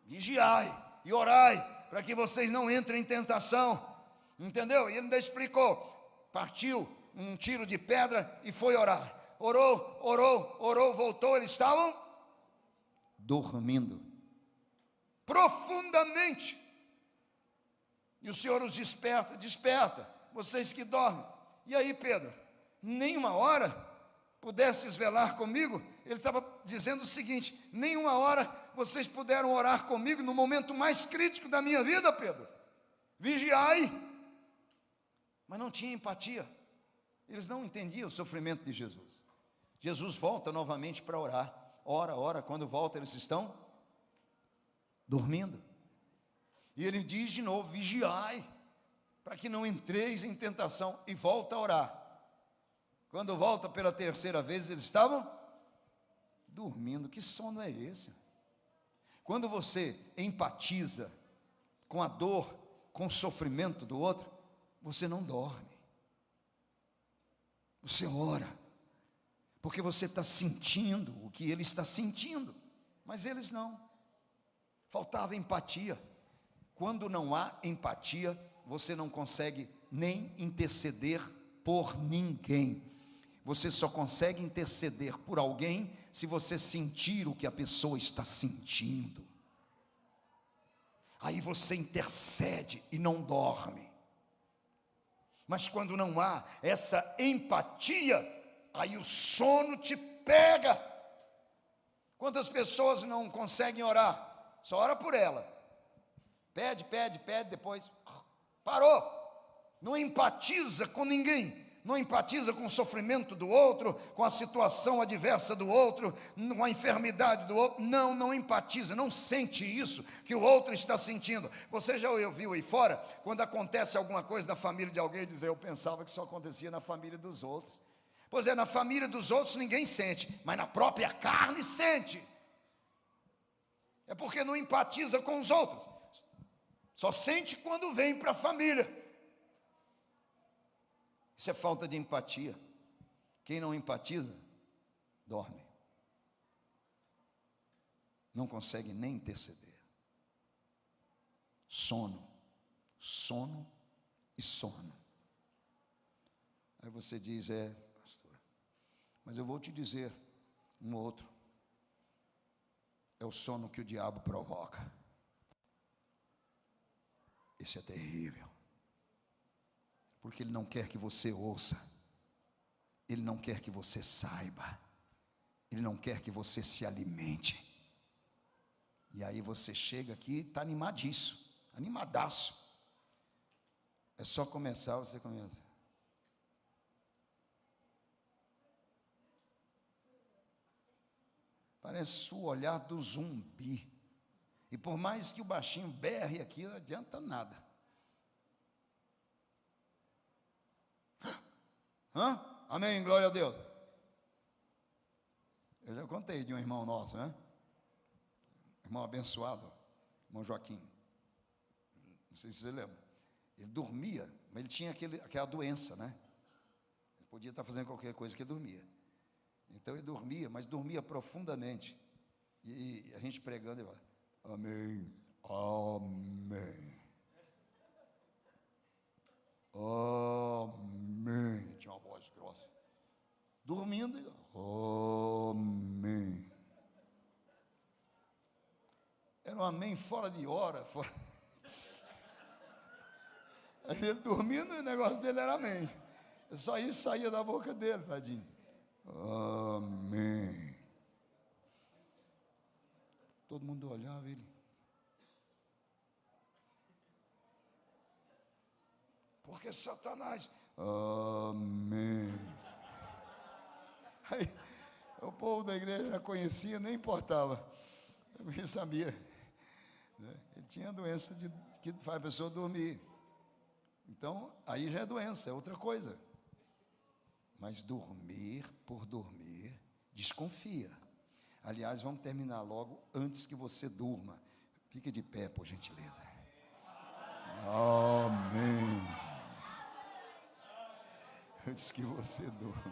vigiai e orai, para que vocês não entrem em tentação. Entendeu? E ele ainda explicou, partiu um tiro de pedra e foi orar. Orou, voltou, eles estavam dormindo, profundamente. E o Senhor os desperta, vocês que dormem. E aí, Pedro, nem 1 hora pudesses velar comigo? Ele estava dizendo o seguinte: nem 1 hora vocês puderam orar comigo no momento mais crítico da minha vida, Pedro. Vigiai. Mas não tinha empatia. Eles não entendiam o sofrimento de Jesus. Jesus volta novamente para orar. Ora, quando volta eles estão dormindo. E ele diz de novo: vigiai, para que não entreis em tentação. E volta a orar. Quando volta pela 3ª vez, eles estavam dormindo. Que sono é esse? Quando você empatiza com a dor, com o sofrimento do outro, você não dorme. Você ora, porque você está sentindo o que ele está sentindo. Mas eles não. Faltava empatia. Quando não há empatia, você não consegue nem interceder por ninguém. Você só consegue interceder por alguém se você sentir o que a pessoa está sentindo. Aí você intercede e não dorme. Mas quando não há essa empatia, aí o sono te pega. Quantas pessoas não conseguem orar? Só ora por ela. Pede, depois parou. Não empatiza com ninguém. Não empatiza com o sofrimento do outro, com a situação adversa do outro, com a enfermidade do outro. Não empatiza, não sente isso que o outro está sentindo. Você já ouviu aí fora, quando acontece alguma coisa na família de alguém, dizer: eu pensava que só acontecia na família dos outros. Pois é, na família dos outros ninguém sente, mas na própria carne sente. É porque não empatiza com os outros. Só sente quando vem para a família. Isso é falta de empatia. Quem não empatiza, dorme. Não consegue nem interceder. Sono e sono. Aí você diz: pastor, mas eu vou te dizer um outro. É o sono que o diabo provoca. Esse é terrível. Porque ele não quer que você ouça, ele não quer que você saiba, ele não quer que você se alimente. E aí você chega aqui e está animadaço. É só começar, você começa. Parece o olhar do zumbi. E por mais que o baixinho berre aqui, não adianta nada. Amém, glória a Deus. Eu já contei de um irmão nosso, né? Irmão abençoado, irmão Joaquim. Não sei se você lembra. Ele dormia, mas ele tinha aquela doença, né? Ele podia estar fazendo qualquer coisa que dormia. Então ele dormia, mas dormia profundamente. E a gente pregando, ele fala, amém, amém, amém. Tinha uma voz grossa. Dormindo, amém. Era um amém fora de hora. Aí ele dormindo, o negócio dele era amém. Só isso saía da boca dele, tadinho. Amém. Todo mundo olhava ele. Porque Satanás. Amém. Aí o povo da igreja já conhecia, nem importava. Eu sabia. Ele tinha a doença que faz a pessoa dormir. Então, aí já é doença, é outra coisa. Mas dormir por dormir, desconfia. Aliás, vamos terminar logo antes que você durma. Fique de pé, por gentileza. Amém. Antes que você durma.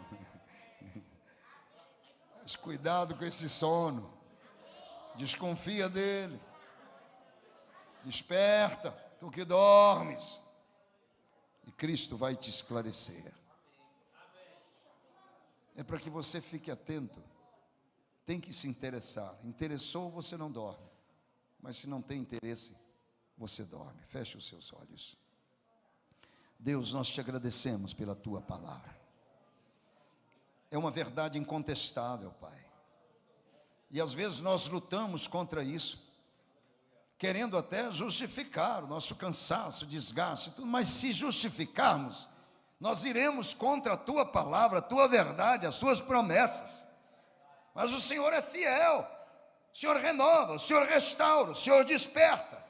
Mas cuidado com esse sono. Desconfia dele. Desperta, tu que dormes. E Cristo vai te esclarecer. É para que você fique atento. Tem que se interessar. Interessou, você não dorme. Mas se não tem interesse, você dorme. Feche os seus olhos. Deus, nós te agradecemos pela tua palavra. É uma verdade incontestável, Pai. E às vezes nós lutamos contra isso, querendo até justificar o nosso cansaço, desgaste, tudo, mas se justificarmos, nós iremos contra a tua palavra, a tua verdade, as tuas promessas. Mas o Senhor é fiel, o Senhor renova, o Senhor restaura, o Senhor desperta.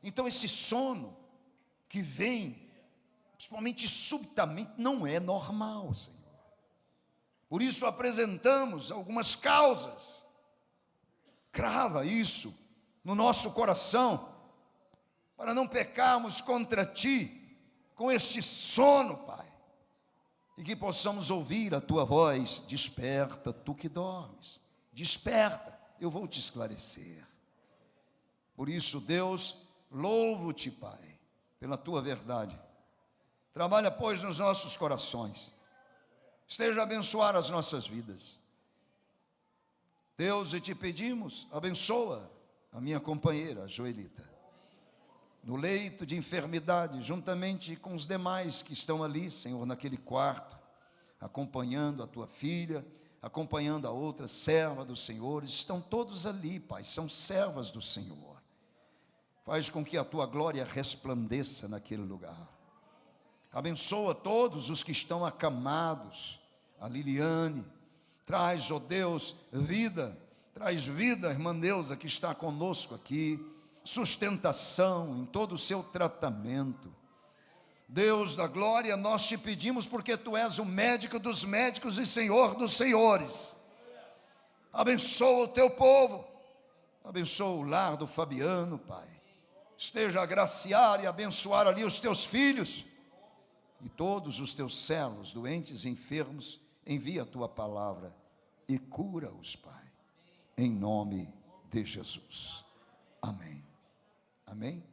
Então esse sono que vem, principalmente subitamente, não é normal, Senhor. Por isso apresentamos algumas causas. Crava isso no nosso coração, para não pecarmos contra Ti, com este sono, Pai, e que possamos ouvir a Tua voz. Desperta, tu que dormes, desperta, eu vou te esclarecer. Por isso, Deus, louvo-te, Pai, pela Tua verdade. Trabalha, pois, nos nossos corações, esteja a abençoar as nossas vidas. Deus, e te pedimos, abençoa a minha companheira, a Joelita, no leito de enfermidade, juntamente com os demais que estão ali, Senhor, naquele quarto, acompanhando a tua filha, acompanhando a outra serva do Senhor. Estão todos ali, Pai, são servas do Senhor. Faz com que a tua glória resplandeça naquele lugar. Abençoa todos os que estão acamados, a Liliane. Traz, ó Deus, vida. Traz vida, irmã Neuza, que está conosco aqui. Sustentação em todo o seu tratamento. Deus da glória, nós te pedimos porque Tu és o médico dos médicos e Senhor dos senhores. Abençoa o Teu povo. Abençoa o lar do Fabiano, Pai. Esteja a agraciar e abençoar ali os Teus filhos. E todos os Teus servos, doentes e enfermos, envia a Tua palavra e cura-os, Pai. Em nome de Jesus. Amém. Amém.